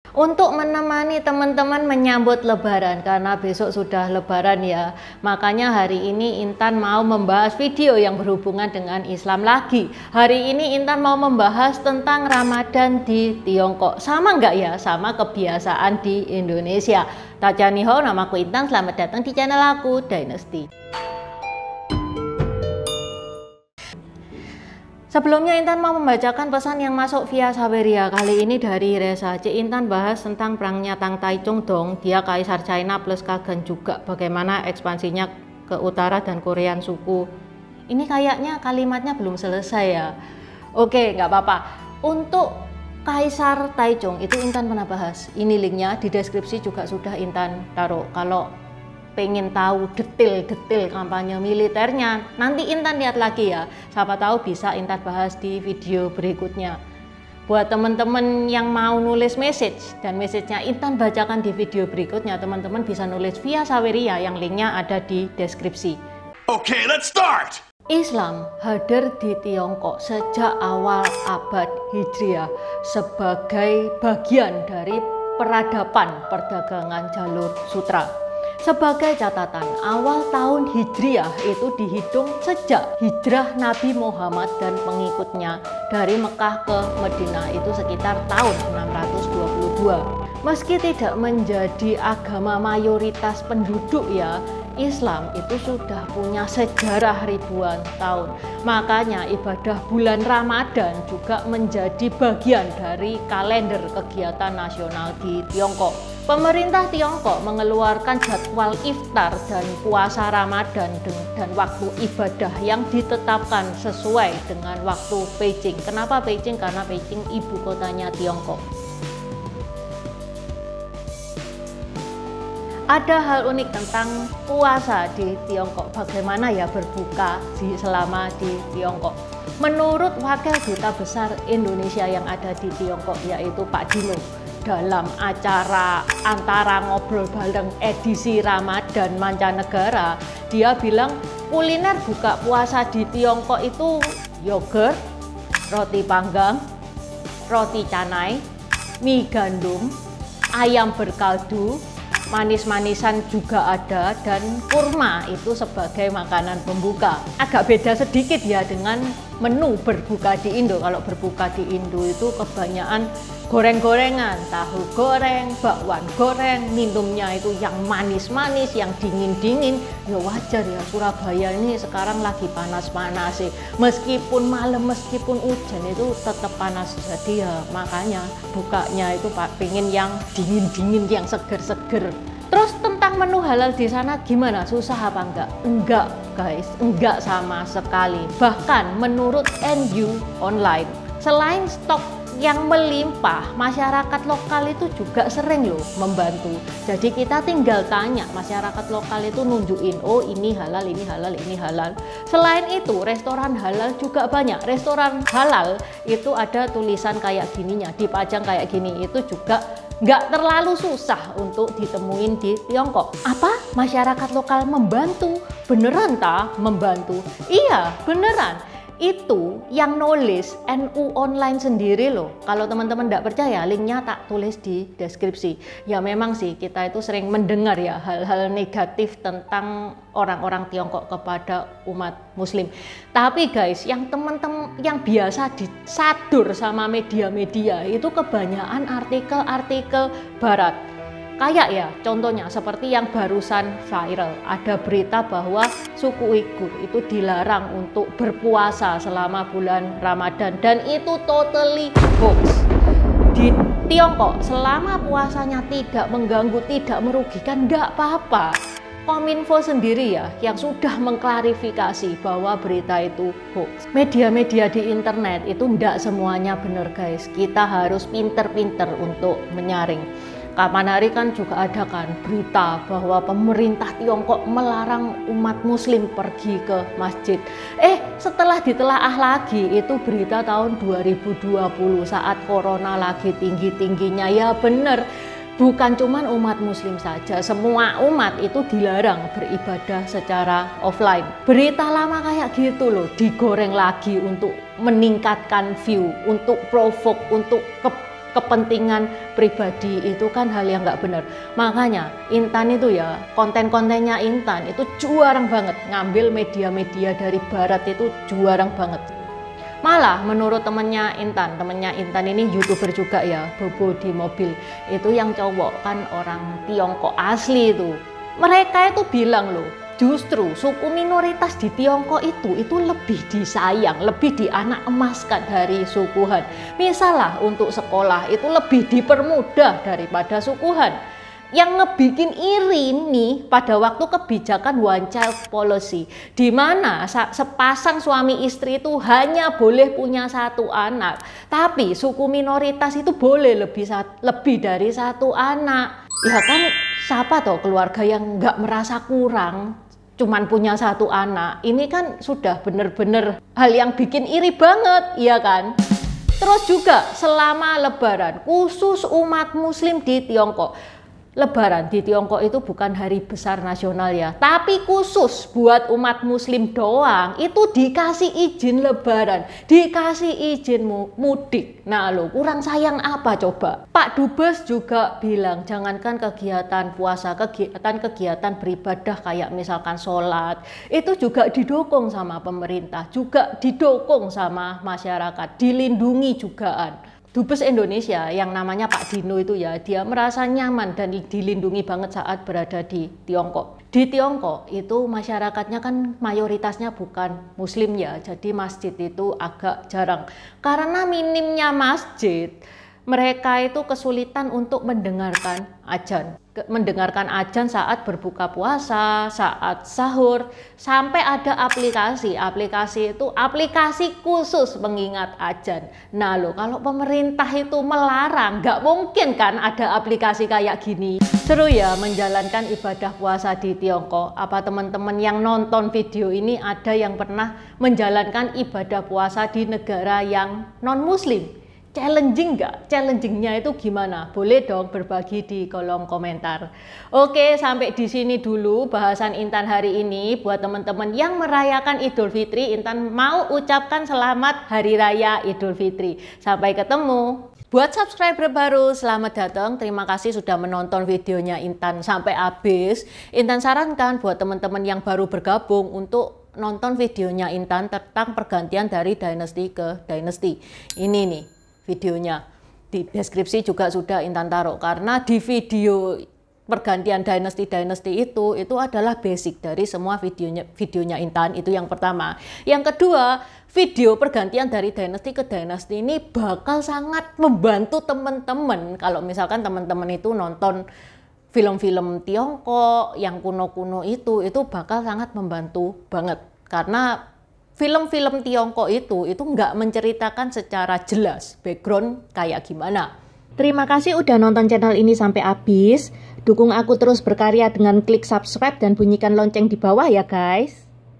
Untuk menemani teman-teman menyambut Lebaran, karena besok sudah Lebaran ya, makanya hari ini Intan mau membahas video yang berhubungan dengan Islam lagi. Hari ini Intan mau membahas tentang Ramadan di Tiongkok. Sama nggak ya sama kebiasaan di Indonesia? Tachaniho, namaku Intan, selamat datang di channel aku, Dynasty. Sebelumnya Intan mau membacakan pesan yang masuk via Saweria. Kali ini dari Reza. Intan bahas tentang perangnya Tang Taichung dong. Dia kaisar China plus Kagen juga. Bagaimana ekspansinya ke utara dan Korean suku. Ini kayaknya kalimatnya belum selesai ya. Oke, nggak apa-apa. Untuk Kaisar Taichung itu Intan pernah bahas. Ini linknya di deskripsi juga sudah Intan taruh. Kalau pengen tahu detail-detail kampanye militernya, nanti Intan lihat lagi ya. Siapa tahu bisa Intan bahas di video berikutnya. Buat teman-teman yang mau nulis message dan message-nya Intan bacakan di video berikutnya, teman-teman bisa nulis via Saweria yang linknya ada di deskripsi. Okay, let's start! Islam hadir di Tiongkok sejak awal abad Hijriah sebagai bagian dari peradaban perdagangan jalur sutra. Sebagai catatan, awal tahun Hijriah itu dihitung sejak hijrah Nabi Muhammad dan pengikutnya dari Mekah ke Madinah itu sekitar tahun 622. Meski tidak menjadi agama mayoritas penduduk ya, Islam itu sudah punya sejarah ribuan tahun. Makanya ibadah bulan Ramadan juga menjadi bagian dari kalender kegiatan nasional di Tiongkok. Pemerintah Tiongkok mengeluarkan jadwal iftar dan puasa Ramadan dan waktu ibadah yang ditetapkan sesuai dengan waktu Beijing. Kenapa Beijing? Karena Beijing ibu kotanya Tiongkok. Ada hal unik tentang puasa di Tiongkok. Bagaimana ya berbuka selama di Tiongkok? Menurut Wakil Duta Besar Indonesia yang ada di Tiongkok, yaitu Pak Dino, dalam acara antara ngobrol bareng edisi Ramadan mancanegara, dia bilang kuliner buka puasa di Tiongkok itu yogurt, roti panggang, roti canai, mie gandum, ayam berkaldu, manis-manisan juga ada, dan kurma itu sebagai makanan pembuka. Agak beda sedikit ya dengan menu berbuka di Indo. Kalau berbuka di Indo itu kebanyakan goreng-gorengan, tahu goreng, bakwan goreng, minumnya itu yang manis-manis, yang dingin-dingin. Ya wajar ya, Surabaya ini sekarang lagi panas-panas sih. Meskipun malam, meskipun hujan itu tetap panas. Jadi ya makanya bukanya itu Pak pengen yang dingin-dingin, yang seger-seger. Terus tentang menu halal di sana gimana? Susah apa enggak? Enggak guys, enggak sama sekali. Bahkan menurut NU Online, selain stok yang melimpah, masyarakat lokal itu juga sering loh membantu. Jadi kita tinggal tanya, masyarakat lokal itu nunjukin, oh ini halal, ini halal, ini halal. Selain itu, restoran halal juga banyak. Restoran halal itu ada tulisan kayak gininya, dipajang kayak gini, itu juga nggak terlalu susah untuk ditemuin di Tiongkok. Apa? Masyarakat lokal membantu? Beneran tak membantu? Iya, beneran. Itu yang nulis NU Online sendiri loh. Kalau teman-teman tidak percaya, linknya tak tulis di deskripsi. Ya memang sih kita itu sering mendengar ya hal-hal negatif tentang orang-orang Tiongkok kepada umat Muslim. Tapi guys, yang teman-teman yang biasa disadur sama media-media itu kebanyakan artikel-artikel Barat. Kayak ya, contohnya seperti yang barusan viral, ada berita bahwa suku Uighur itu dilarang untuk berpuasa selama bulan Ramadan, dan itu totally hoax. Di Tiongkok, selama puasanya tidak mengganggu, tidak merugikan, enggak apa-apa. Kominfo sendiri ya yang sudah mengklarifikasi bahwa berita itu hoax. Media-media di internet itu enggak semuanya benar guys. Kita harus pinter-pinter untuk menyaring. Kapan hari kan juga ada kan berita bahwa pemerintah Tiongkok melarang umat Muslim pergi ke masjid. Setelah ditelaah lagi, itu berita tahun 2020 saat corona lagi tinggi-tingginya. Ya bener, bukan cuma umat Muslim saja, semua umat itu dilarang beribadah secara offline. Berita lama kayak gitu loh digoreng lagi untuk meningkatkan view, untuk provoke, untuk kepentingan pribadi itu kan hal yang nggak benar. Makanya Intan itu ya, konten-kontennya Intan itu juarang banget, ngambil media-media dari barat itu juarang banget. Malah menurut temennya Intan ini YouTuber juga ya, Bobo di mobil, itu yang cowok kan orang Tiongkok asli itu. Mereka itu bilang loh, justru suku minoritas di Tiongkok itu lebih disayang, lebih dianak emaskan dari suku Han. Misalnya untuk sekolah itu lebih dipermudah daripada suku Han. Yang ngebikin iri nih pada waktu kebijakan one child policy, di mana sepasang suami istri itu hanya boleh punya satu anak, tapi suku minoritas itu boleh lebih dari satu anak. Ya kan, siapa toh keluarga yang nggak merasa kurang cuman punya satu anak? Ini kan sudah bener-bener hal yang bikin iri banget, iya kan? Terus juga selama Lebaran, khusus umat Muslim di Tiongkok, Lebaran di Tiongkok itu bukan hari besar nasional ya, tapi khusus buat umat Muslim doang. Itu dikasih izin Lebaran, dikasih izin mudik. Nah lo kurang sayang apa coba? Pak Dubes juga bilang jangankan kegiatan puasa, kegiatan beribadah kayak misalkan sholat, itu juga didukung sama pemerintah, juga didukung sama masyarakat, dilindungi jugaan. Dubes Indonesia yang namanya Pak Dino itu ya, dia merasa nyaman dan dilindungi banget saat berada di Tiongkok. Di Tiongkok itu masyarakatnya kan mayoritasnya bukan Muslim ya, jadi masjid itu agak jarang. Karena minimnya masjid, mereka itu kesulitan untuk mendengarkan azan saat berbuka puasa, saat sahur, sampai ada aplikasi itu aplikasi khusus mengingat azan. Nah lo, kalau pemerintah itu melarang, nggak mungkin kan ada aplikasi kayak gini. Seru ya menjalankan ibadah puasa di Tiongkok. Apa teman-teman yang nonton video ini ada yang pernah menjalankan ibadah puasa di negara yang non-muslim? Challenging nggak? Challengingnya itu gimana? Boleh dong berbagi di kolom komentar. Oke, sampai di sini dulu bahasan Intan hari ini. Buat teman-teman yang merayakan Idul Fitri, Intan mau ucapkan selamat Hari Raya Idul Fitri. Sampai ketemu. Buat subscriber baru, selamat datang. Terima kasih sudah menonton videonya Intan sampai habis. Intan sarankan buat teman-teman yang baru bergabung untuk nonton videonya Intan tentang pergantian dari dynasty ke dynasty. Ini nih videonya, di deskripsi juga sudah Intan taruh, karena di video pergantian dynasty itu adalah basic dari semua videonya Intan. Itu yang pertama. Yang kedua, video pergantian dari dynasty ke dynasty ini bakal sangat membantu teman-teman kalau misalkan teman-teman itu nonton film-film Tiongkok yang kuno-kuno itu bakal sangat membantu banget, karena film-film Tiongkok itu nggak menceritakan secara jelas background kayak gimana. Terima kasih udah nonton channel ini sampai habis. Dukung aku terus berkarya dengan klik subscribe dan bunyikan lonceng di bawah ya guys.